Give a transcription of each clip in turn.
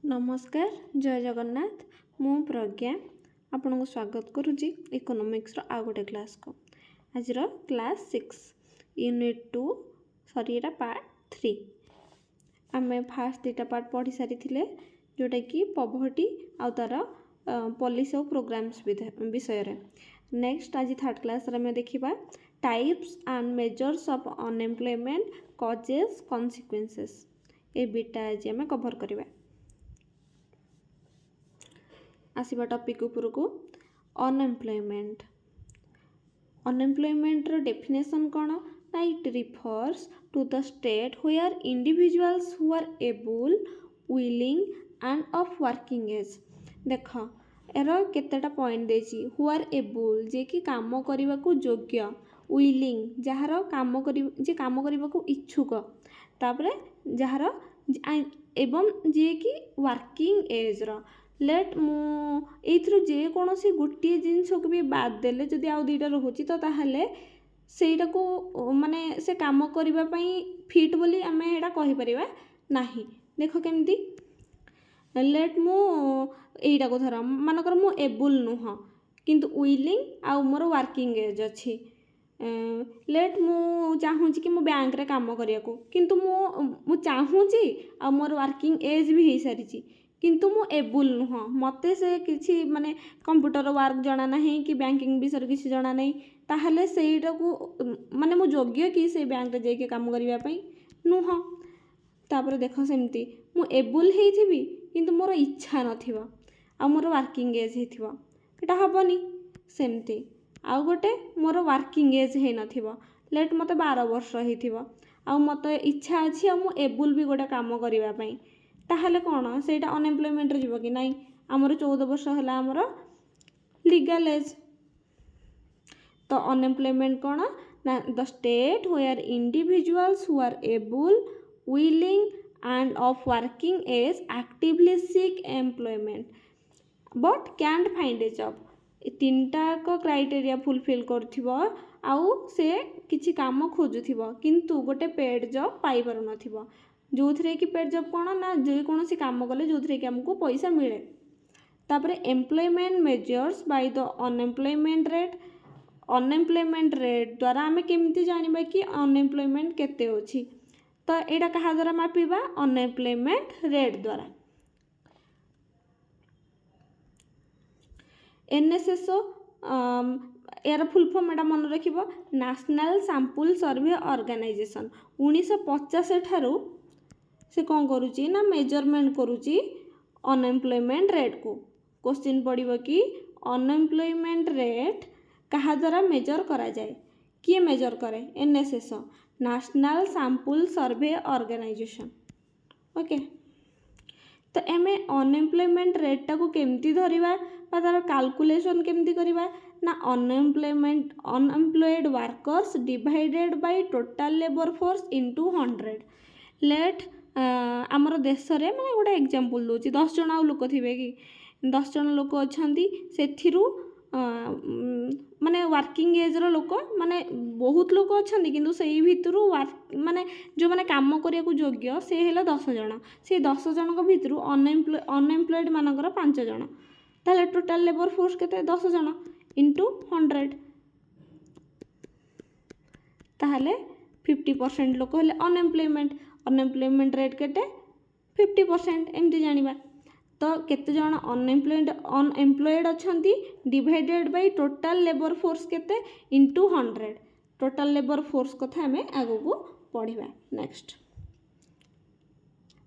नमस्कार जय जगन्नाथ मु प्रज्ञा आपन को स्वागत करुच्ची इकोनॉमिक्स रो आउ गोटे क्लास को आज क्लास 6 यूनिट 2 सॉरी एटा पार्ट 3 आमे फास्ट दुटा पार्ट पढ़ी सारी थिले जोटा कि पॉवर्टी आउ तार पॉलिसी और प्रोग्राम्स विषय रे नेक्स्ट आज थर्ड क्लास रे में देखिबा types and measures of unemployment causes consequences ए बिटा आज आमे कवर करिबा आसवा टॉपिक उपरको अनएम्प्लॉयमेंट रो डेफिनेशन कौन ना it refers to the state where individuals who are able willing and of working age देख यार केतेटा पॉइंट देछि हु आर एबल जे कि काम करने को योग्य विलिंग जार काम जे काम करने को इच्छुक तापरे जार एवं जे कि वर्किंग एज रो लेट मुझे जेकोसी गोटे जिनस को भी बाद देले जदि आउ दुईटा रोचे तो ताहले सेटा को माने से काम करने फिट बोली आम यहाँ कहीपर ना देख केमती लेट मुईटा को धर मानकर मु एबुल नुह किंतु विलिंग आउ मोर वर्किंग एज अच्छी लेट मु चाहूँ कि मो बैंक रे काम करने को किंतु मु चाहूँ आ मोर वर्किंग एज भी हो सारी किंतु मु एबुल नुह मते से किसी माने कंप्यूटर वर्क जना नहीं कि बैंकिंग विषय किसी जना नहीं ताहले सेटा को माने मु योग्य कि से बैंक रे जाके काम करबा पई नुह तापर देख सेमती मु एबुल हेइथिबी किंतु मोर इच्छा नथिबा आ मोर वर्किंग एज हेथिबा एटा हबनी सेमती आउ गोटे मोर वर्किंग एज हे नथिबा लेट मते 12 वर्ष हेथिबा आ मते इच्छा अछि आ मु एबुल भी गोटे काम करबा पई ताहले कौन से अनएम्प्लॉयमेंट जीव कि नाई आमर 14 वर्ष है आमर लीगल एज तो अनएम्प्लॉयमेंट कौन ना the state where individuals who are able willing and of working age actively seek employment but can't find a job तीनटा को क्राइटेरिया फुलफिल करथिबो आउ से किछि काम खोजुथिबो किंतु गोटे पेड जॉब पाई पारु नथिबो जो थे कि पेड जॉब कौन ना जेकोसी काम कले जो थे कि आमको पैसा मिले तापर employment measures by the unemployment rate द्वारा आम केमती जानिबा कि अनएम्प्लॉयमेंट केते अछि तो एटा कहा द्वारा मापिबा अनएम्प्लॉयमेंट रेट द्वारा एनएसएसओ यार फुल फॉर्म एटा मन रखिबो नेशनल सैंपल सर्वे ऑर्गेनाइजेशन 1950 ठारू से कौन करुच्ची ना मेजरमेंट करुच्ची अनएम्प्लॉयमेंट रेट को क्वेश्चन पड़ो कि अनएम्प्लॉयमेंट रेट कहा द्वारा मेजर करा जाए किए मेजर करे NSSO national sample survey organisation okay तो एमे अनएम्प्लॉयमेंट रेट टाको केमती धरिबा बा तार कैलकुलेशन केमती करिबा ना unemployed workers divided by total labour force into 100 लेट आमर देश रे माने गोटे एग्जांपल दूची 10 जन आउ लोक थिबे कि 10 जन लोक अछंती सेथिरु माने वर्किंग एज रो लोक माने बहुत लोक अछंती किंतु सेही भितरु माने जो माने काम करिया को योग्य से हेला 10 जन से 10 जन को भितरु अनएम्प्लॉयड मानकर 5 जन ताले टोटल लेबर फोर्स केते 10 जन इनटू 100 ताहले 50% लोक हेले अनएम्प्लॉयमेंट रेट केटे 50% एमती जानिबा तो केते जन अनएम्प्लॉयड अछंती divided by total labour force केते इनटू 100 टोटल लेबर फोर्स कथा हमें आगो को पढ़िबा नेक्स्ट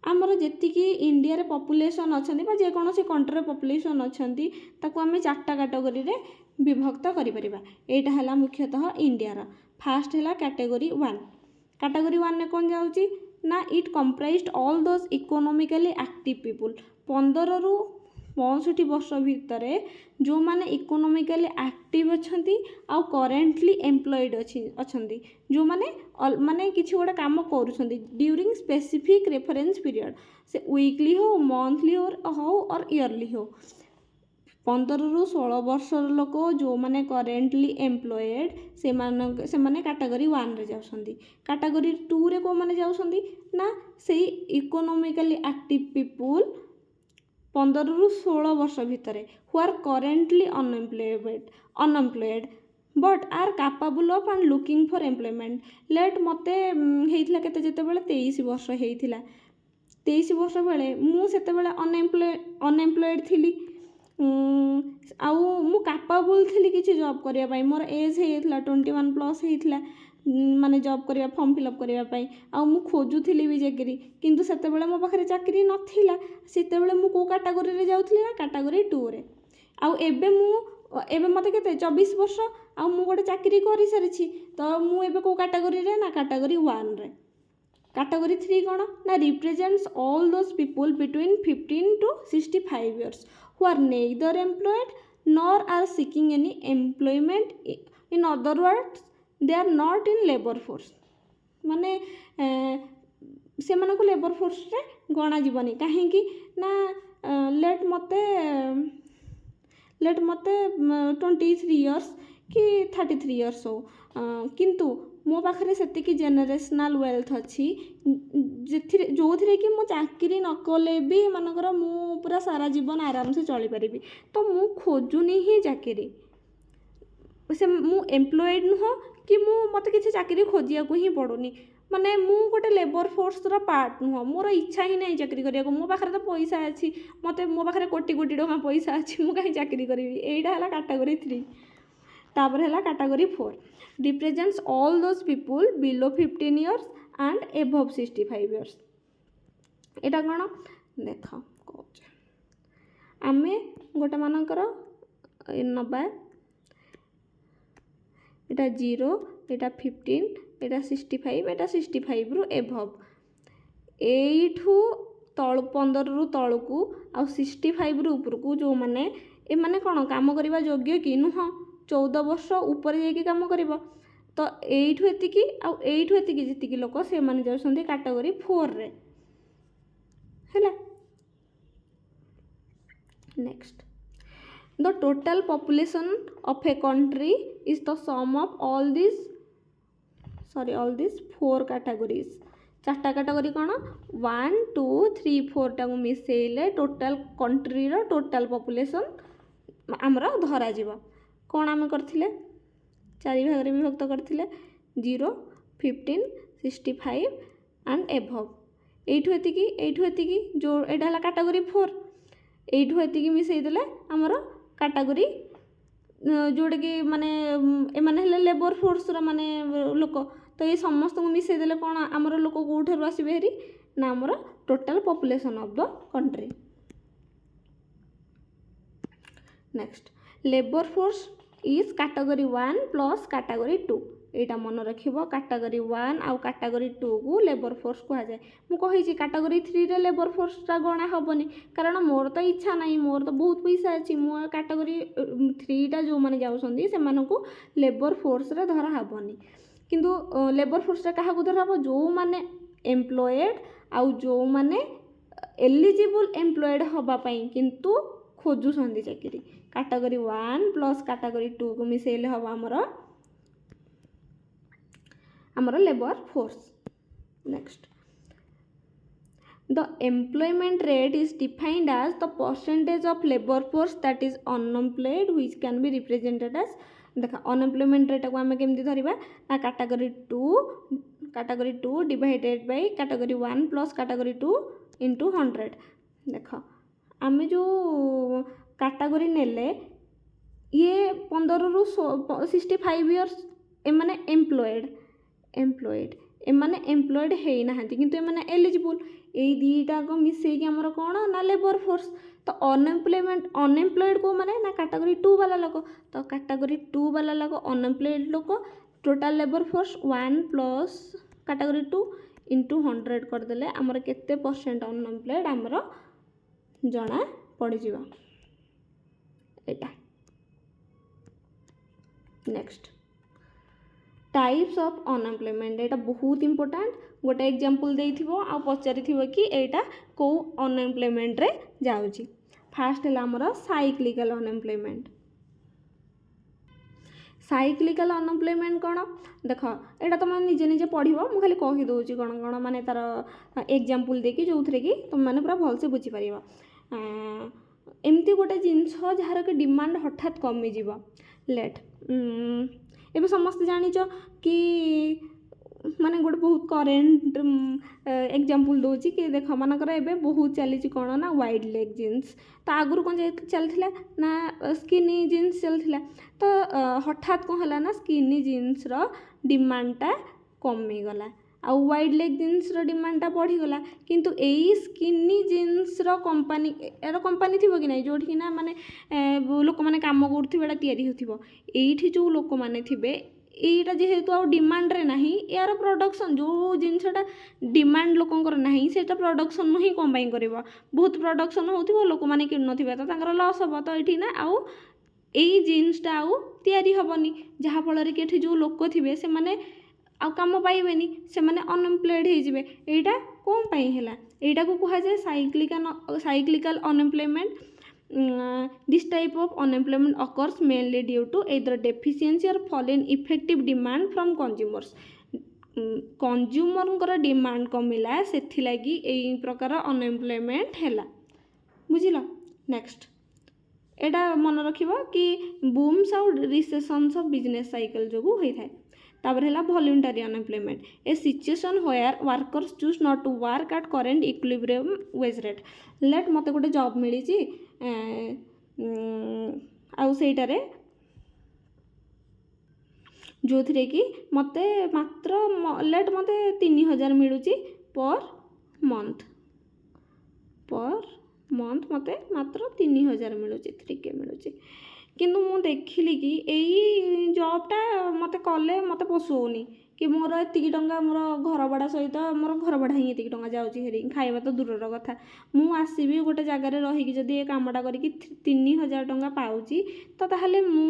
आमर जेतिकी इंडिया रे पॉपुलेशन अछंती बा जे कोनोसी कंट्री रे पॉपुलेशन अछंती ताको हमें 4टा कैटेगरी रे विभक्त करि परिबा एटा हला मुख्यतः इंडिया रा फर्स्ट हला कैटेगरी 1 कैटेगरी 1 ने कोन जाउची ना it comprised all those economically active people 15 रु 65 वर्ष भितर जो माने इकोनॉमिकली एक्टिव अछंती आ करेंटली एम्प्लॉयड अछंती जो माने किछि गोटे काम करूछंती ड्यूरिंग स्पेसिफिक रेफरेंस पीरियड से वीकली हो मंथली हो और ईयरली हो 15 रु 16 वर्षर लोक जो माने करेंटली एम्प्लॉयड से माने कैटेगरी 1 रे जाउछंती कैटेगरी 2 रे को माने जाउछंती ना सेही इकोनॉमिकली एक्टिव पीपुल 15 ରୁ 16 वर्ष भितर who are currently unemployed but are capable of and looking for employment लेट मते हेइथिला केते जेतेबेले 23 वर्ष हेइथिला 23 वर्ष बेले मु सेतेबेले अनएम्प्लॉयड थिली आउ मु कैपेबल थिली किछि जॉब करिया पई मोर एज हेइथिला 21 प्लस हेइथिला माने जॉब करिया फॉर्म फिलअप करिया पई आउ मु खोजुथिली भी चाकरी किंतु सेतेबेले मो पाखरे चाकरी नथिला सेतेबेले मु को कैटेगरी रे जाउथिली ना कैटेगरी 2 रे आउ एबे मते केते 24 वर्ष आउ मु गोटे चाकरी करि सारिछि तो मु एबे को कैटेगरी रे ना कैटेगरी 1 रे कैटेगरी 3 कोन ना represents all those people between 15 to 65 years who are neither employed nor are seeking any employment in other words they are not in labour force माने से मानक लेबर फोर्स रे गणा जीवनी कहीं ना लेट मते 23 इयर्स कि 33 इयर्स हो किंतु मो पाखरे सेतिकी जेनरेशनल वेल्थ अच्छी जो थी कि मो चाकरी न कले भी मानकर मु पूरा सारा जीवन आराम से चली पारिबी तो मु खोजुनी ही चाकरी से मु एम्प्लॉयड नुह कि मु मते किसी चाकरी खोजिया को ही पड़ुनी माने मु गोटे लेबर फोर्स रा पार्ट नुह मोर इच्छा ही नहीं चाकरी करिया को मो पाखरे तो पैसा अछि मते मो पाखरे कोटी कोटी टका पैसा अछि मु काहे चाकरी करिवि एइडा हला कैटेगरी 3 तापर हला category 4 represents all those people below 15 years and above 65 years एटा कोन देख कहूँ आमे गोटे मानकर नबा एटा 0 एटा 15 एटा 65 एटा 65 रु एबव एठू तळ 15 रु तळकू आ 65 रु उपरकू जो माने ए माने कोन काम करिबा योग्य कि नुह 14 वर्ष ऊपर जाइए काम करिबो तो एठू एतिकी आ एठू एतिकी जितिकी लोक से माने जाउछन्ती कैटेगरी 4 रे हैला next the total population of a country is the sum of all these 4 categories चार्टा category कौन 1 2 3 4 टाक मिसेले टोटाल कंट्री रो टोटाल पॉपुलेशन आमर धरा जीव कौन आम करथिले 4 भाग रे विभक्त करथिले 0 15 65 एंड एबव एठू एतिकी जो एटा हला कैटेगरी 4 एठू एतिकी मिसेई देले आमर कैटेगरी जोड़ा कि माने एमाने हेले लेबर फोर्स रा माने लोक तो ये समस्त को मिसेई देले कोन आमर लोक कोठारु आसीबे हेरी ना आमर total population of the country next labour force is category 1 plus category 2 एटा मन रखिबो कैटेगरी 1 आउ कैटेगरी 2 को लेबर फोर्स कहा जाए मु कहि कैटेगरी 3 रे लेबर फोर्स टा गणा हबनी कारण मोर तो इच्छा नहीं मोर तो बहुत पैसा अछि मो कैटेगरी 3 टा जो माने जाउसंदी से मानको लेबर फोर्स रे धरा हबनी किंतु लेबर फोर्स रे काहा को धरा हबो जो माने एम्प्लॉयड आउ जो माने एलिजिबल एम्प्लॉयड हबा पई किंतु खोजुसंदी चाकरी कैटेगरी 1 प्लस कैटेगरी 2 को मिसेले हबा हमर labour force next the employment rate is defined as the percentage of labour force that is unemployed which can be represented as देखा अनएम्प्लॉयमेंट रेट को आम केमती धरिबा ना category 2 divided by category 1 plus category 2 into 100 देख आम जो category नेले ये 15 रु 65 इयर्स एमाने एम्प्लॉयड एमाने एम्प्लॉयड है ना किंतु एमाने एलिजिबल यही दीटा को मिसेक आमर कौन ना लेबर फोर्स तो अनएम्प्लॉयड को माने ना कैटेगरी 2 वाला लोक तो कैटेगरी 2 वाला लोक अनएम्प्लॉयड लोक total labour force 1 plus category 2 into 100 करदेले आमर केते परसेंट अनएम्प्लॉयड आमर जना पड़ जावा एटा नेक्स्ट टाइप्स ऑफ अनएम्प्लॉयमेंट एटा बहुत इंपोर्टेंट गोटे एग्जांपल देइथिबो आ पचारिथिबो कि एटा को अनएम्प्लॉयमेंट रे जाउची फास्ट है आमर साइक्लिकल अनएम्प्लॉयमेंट साइक्लिकल अनएम्प्लॉयमेंट कौन देख एटा तुम निजे निजे पढ़ो मु खाली कही दूची कौन कौन माने तार एग्जांपल देकी जो थे कि तुम मैंने पूरा भलसे बुझीपर एमती गोटे जिनस जार कि डिमांड हठात कमिज लेट एबे समस्त जानिच कि माने गोटे बहुत करेन्ट एग्जांपल दूची कि देख मनकर एबे बहुत चली कौन ना वाइड लेग जीन्स तो आगुरी कौन चलता ना स्किनी जीन्स चलता तो हठात कौन है ना स्किनी जीन्स रो डिमांडटा कमीगला आ वाइड लेग जीन्स रो डिमांडटा बढ़ीगला किंतु एई स्किनी जीन्स रो कंपनी एरो कंपनी थी कि नहीं जोठी ना माने लोक माने काम करथिबेला तयारी होथिबो एठी जो लोक माने थिबे एटा जेहेतु आ डिमांड रे नाही यार प्रोडक्शन जो जिनसटा डिमांड लोकंकर नाही सेटा प्रोडक्शन नु ही कम पई करबो बहुत प्रोडक्शन होथिबो लोक माने किन नथिबे तो तांकर लॉस हबो तो एठी ना आउ एई जीन्सटा आउ तयारी हबनी जहा फल रे कि एठी जो लोक थिबे से माने आ काम पाइबेनी से माने अनएम्प्लॉयड हो जिवे एटा कोन पई हैला एटा को कहा जाय cyclical unemployment this type of unemployment occurs mainly due to either deficiency or fall in effective demand from consumers consumer demand कमिला सेथि लगी एई प्रकार अनएम्प्लॉयमेंट हैला बुझिल नेक्स्ट एटा मन रखिबो कि बूम्स और रिसेशंस ऑफ बिजनेस साइकिल जोगु होई थाए तापर हैला voluntary unemployment a situation where workers choose not to work at current equilibrium wage rate लेट मते गोटे जॉब मिली आउ सेटारे जो थे कि मते मात्र लेट मते 3000 मिलूची पर मंथ मते मात्र 3000 मिलूची 3K मिलूची किंतु मु देखिली कि एई जॉबटा मते कले मते पोसोनी कि मोर एतिकी टंका मोर घर भड़ा सहित मोर घर भड़ा ही एतिकी टंका जाउची हेरी खाइबा तो दूरर कथा मु आसीबी गोटे जगार रही जदि ए कामटा करी 3000 टंका पाउची तो ताहले मु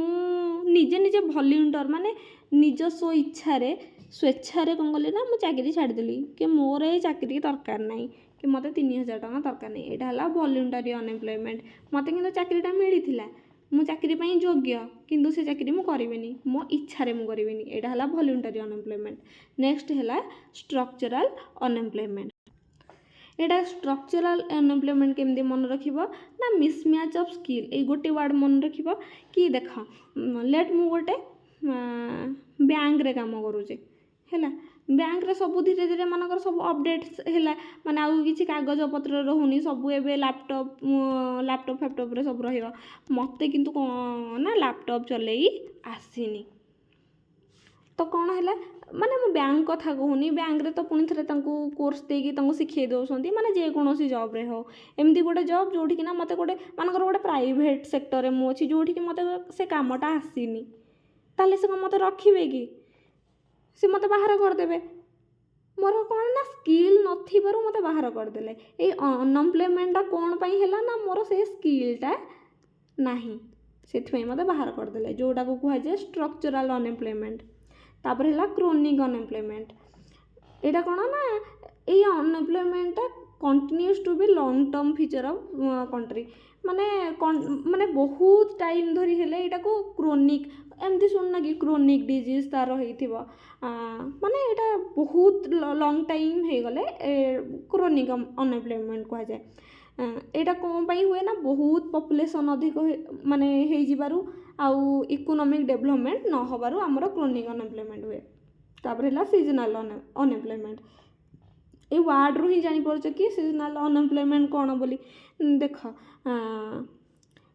निजे निजे वॉलंटियर माने निज स्व इच्छा रे स्वेच्छा कौन कली ना मु चाकरी छाड़देली कि मोर ये चाकरी दरकार नहीं कि मते 3000 टंका दरकार नहीं एटा हला वॉलंटरी अनएम्प्लॉयमेंट मते किंतु चाकरीटा मिलिथिला मु चाकरी पई योग्य किंतु से चाकरी मु करिवेनी मो इच्छा रे मु करिवेनी एटा हला वॉलंटरी अनएम्प्लॉयमेंट नेक्स्ट हला स्ट्रक्चरल अनएम्प्लॉयमेंट एटा स्ट्रक्चरल अनएम्प्लॉयमेंट केमदी मन रखिबो ना मिसमैच ऑफ स्किल ए गोटे वर्ड मन रखिबो कि देख लेट मु गोटे बैंक रे काम करूचे हैला बैंक रे सब धीरे धीरे मानकर सब अपडेट्स हैला माने आउ किछि कागज पत्र रहुनी सब एबे लैपटॉप फैपटॉप रे सब रहिबो मते किंतु ना लैपटॉप चलेई आसीनी तो कौन है माने मु बैंक कथा कहूनी बैंक रे तो पुणी थे कोर्स देकी शिखे दौरान माने जेकोसी जॉब रे हो एमती गोटे जॉब जोठी कि ना मते गोटे मानकर गोटे प्राइवेट सेक्टर में मुझे जोठी कि मते से कामटा आसीनी ताले से मते रखिबे कि से मते बाहर करदेबे मोर कौन ना स्किल नथिबारु मते बाहर करदेले ए अनएम्प्लॉयमेंट कौन पई हैला ना मोर से स्किलटा नाही सेथि मते बाहर करदेले जोटा को कहा जाय स्ट्रक्चरल अनएम्प्लॉयमेंट तापर हैला क्रोनिक अनएम्प्लॉयमेंट एटा कौन ना ये अनएम्प्लॉयमेंटा continues to be long term feature of country माने बहुत टाइम धरी हेले एटा को क्रोनिक एमती शुणना कि क्रोनिक डिजीज तार होइथिबो माने एटा बहुत लॉन्ग टाइम हो गले क्रोनिक अनएम्प्लॉयमेंट कहा जाए एटा कौन पई हुए ना बहुत पॉपुलेशन अधिक माने हे जिबारु आउ इकोनॉमिक डेवलपमेंट न होबारु हमरो क्रोनिक अनएम्प्लॉयमेंट हुए तापर हैला सीजनल अनएम्प्लॉयमेंट ए वार्ड रू ही जानी पड़छ कि सीजनल अनएम्प्लॉयमेंट कौन बोली देख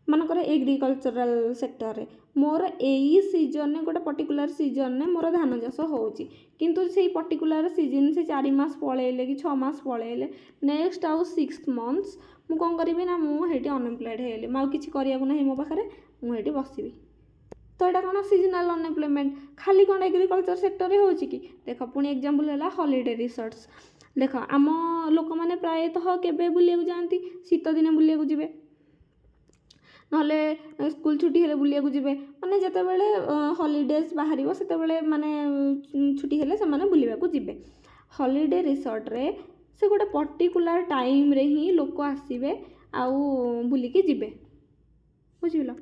मानकर एग्रीकल्चरल सेक्टर रे मोर एई सीजन ने गोटे पर्टिकुलर सीजन ने मोर धान चाष होउची किंतु से पर्टिकुलर सीजन से 4 मास पळेले कि 6 मास पळेले नेक्स्ट आउ 6 मंथ्स मु कोन करिवि ना मु हेटी अनएम्प्लॉयड हेले मा किछि करिया को नाही मो पाखरे मु हेटी बसिबि तो यहाँ कौन सीजनल अनएम्प्लॉयमेंट खाली कौन एग्रीकल्चर सेक्टर में होची कि देख पुणी एग्जांपल है हॉलिडे रिसोर्ट्स देख आम लोक मैंने प्रायतः केबे बुलिया जाती शीत दिन बुलिया जीवे ना स्कूल छुट्टी हेले बुलिया जीवे माने जते बेले हॉलिडेज बाहर से माने छुट्टी हेले से माने बुलिया जीवे हॉलिडे रिसोर्ट रे से गोटे पर्टिकुलर टाइम रे ही लोक आसीबे आउ बुलिकी जीवे बुझिल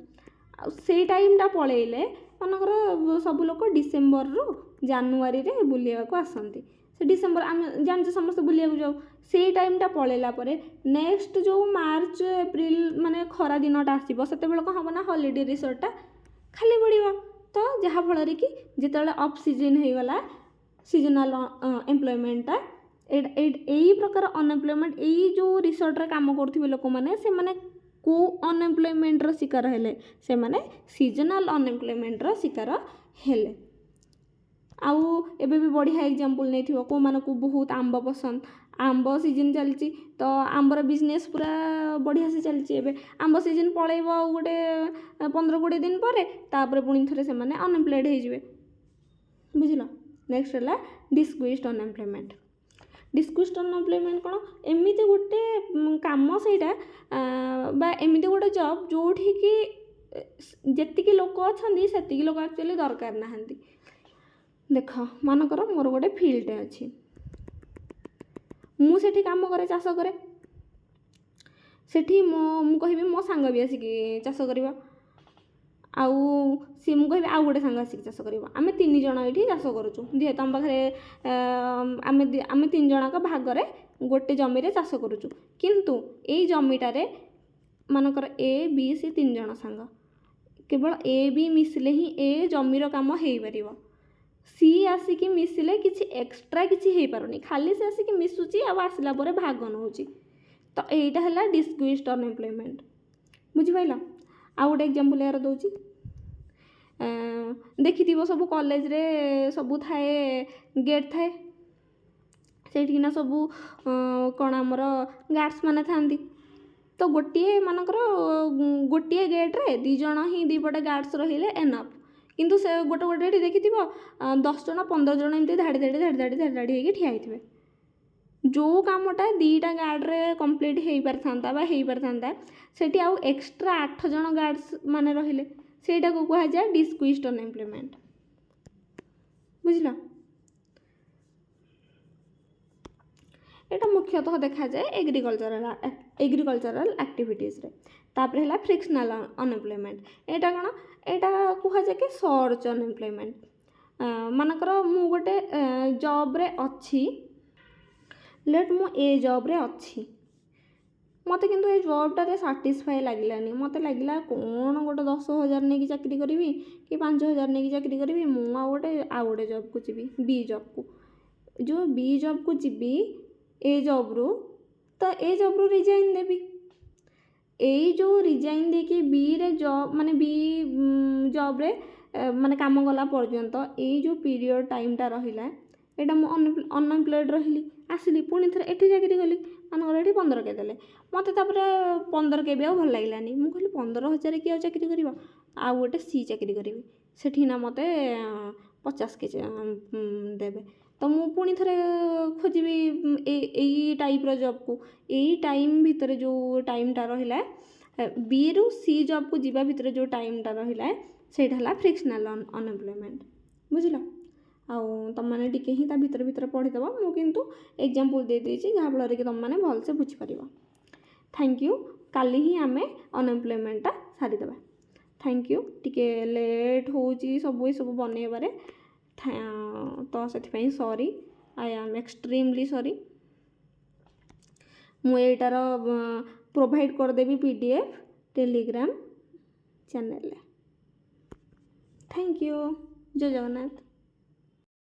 से टाइमटा पलैले मनकर सब लोक डिसेम्बर रु जानुआरी रे बुलिया को आसंती से डिसेम्बर आम जानते समस्त बुलिया जाऊ से टाइमटा पलैला नेक्स्ट जो मार्च एप्रिल माने खरा दिनटा आसो से कौन हम ना हॉलिडे रिसोर्टटा खाली पड़ो तो जहाँफल कि जिते ऑफ सीजन हो गला सीजनल एम्प्लॉयमेंटटा यही प्रकार अनएम्प्लॉयमेंट यही जो रिसोर्ट रे काम करुवे लोक मैंने से माने को अनएम्प्लॉयमेंटर शिकार हेले से माने सीजनल अनएम्प्लॉयमेंटर शिकार हेले। आउ एबे भी बढ़िया एग्जांपल नहीं थी को माने को बहुत आंब पसंद आंब सीजन चलती तो आंबर बिजनेस पूरा बढ़िया से चलती एबे आंब सीजन पलैब गोटे 15-20 दिन पर तापर पुणी थे से माने अनएम्प्लॉयड हो बुझल। नेक्स्ट है डिस्क्विज्ड अनएम्प्लॉयमेंट। डिस्क्विज्ड अनएम्प्लॉयमेंट कौन एमती गोटे काम सेटा बा एमती गोटे जॉब जोठी कि जेतिकी लोक अच्छा सेतिकी लोक एक्चुअली दरकार नहांती। देख मानकर मोर गोटे फील्ड अच्छी मुझे काम करे चाष करे सेठी मो कहि मो सांग भी आसिक चाष करवा आउ सी मुझे आउ गोटे सांग आसिक चाष करवा आम 3 जण ये चाष करुचु दिहे तुम पाखे आम 3 जणक भागरे गोटे जमी रे चाष करुचु किंतु ए जमीटारे मानकर ए बी सी 3 जण सांग केवल ए बी मिसले ही ए जमीर काम हो पार सी आसिक मिसिले किसी एक्सट्रा किसी हो पारुनी खाली से आसिक मिसुची आसला भाग नौ तो यहीटा है डिस्क्विज्ड अनएम्प्लॉयमेंट बुझिपाल। आउ गोटे एग्जांपल यार दूची देखि सब कॉलेज रे सबू थाए गेट थाए से सबू कौन आमर गार्ड्स माने थांती तो गोटे मानकर गोटे गेट्रे 2 जण ही 2 पटे गार्ड्स रहिले एनफ किंतु से गोटे गोटे देखि 10 जण 15 जण एमती धाड़ी धाड़ी धाड़ी धाड़ी धाड़ी धाड़ी होगी ठिया होइथिबे जो कामटा 2टा गार्ड्रे कंप्लीट हो पारथांता बा हो पारथांता सेठी आउ एक्स्ट्रा 8 जण गार्ड्स माने रहिले सेटा को कहा जाए डिस्क्विज्ड अनएम्प्लॉयमेंट बुझला। एटा मुख्यतः देखा जाए एग्रीकल्चरल एक्टिविटीज रे। तापर है फ्रिक्शनल अनएम्प्लॉयमेंट एटा कौन एटा कहा जाए कि सर्च अनएम्प्लॉयमेंट मानकर मु गोटे जॉब रे अच्छी लेट मु ए जॉब रे अच्छी मत किंतु ये जॉबटारे साटिस्फाई लगिलानी मत लगिला कौन गोटे 10,000 नहीं चाकरी करी कि 5,000 नहीं चाकरी करी मुझे आउ गोटे जॉब को जीवी बी जॉब को जो बी जॉब को जीवी ए जॉब रू तो ए जॉब रू रिजाइन देवी ए जो रिजाइन देके बी रे जॉब माने बी जॉब रे माने काम गला पर्यंत ए जो पीरियड टाइमटा रहिला एटा मु अनएम्प्लॉयड रहिली आसिली पुणी थे एठी चाकरी कली मानकर एठी 15K देले मत 15K भी भल लगिलानी मु कहली 15,000 किए चाकरी करवा आउ गोटे सी चाकरी करी सेठी ना मत 50K देवे तो मु पुणी थे खोजी यही टाइप जॉब को यही टाइम भितर जो टाइमटा रहिला बी रु सी जॉब को जीवा भितर जो टाइमटा रहिला सेटा हला फ्रिक्शनल अनएम्प्लॉयमेंट बुझल। आउ तुम मैंने टिके ही भितर भितर पढ़ीदेव मु किंतु एग्जांपल दे देछि जहाँ फल कि तुम मैंने भलसे बुझीपार। थैंक यू काली ही आमे अनएम्प्लॉयमेंटटा सारीदेवा। थैंक यू टिके लेट होची सब बनैबारे तो से sorry I am extremely sorry मुझार प्रोवाइड करदेवी PDF Telegram channel. Thank you जय जगन्नाथ।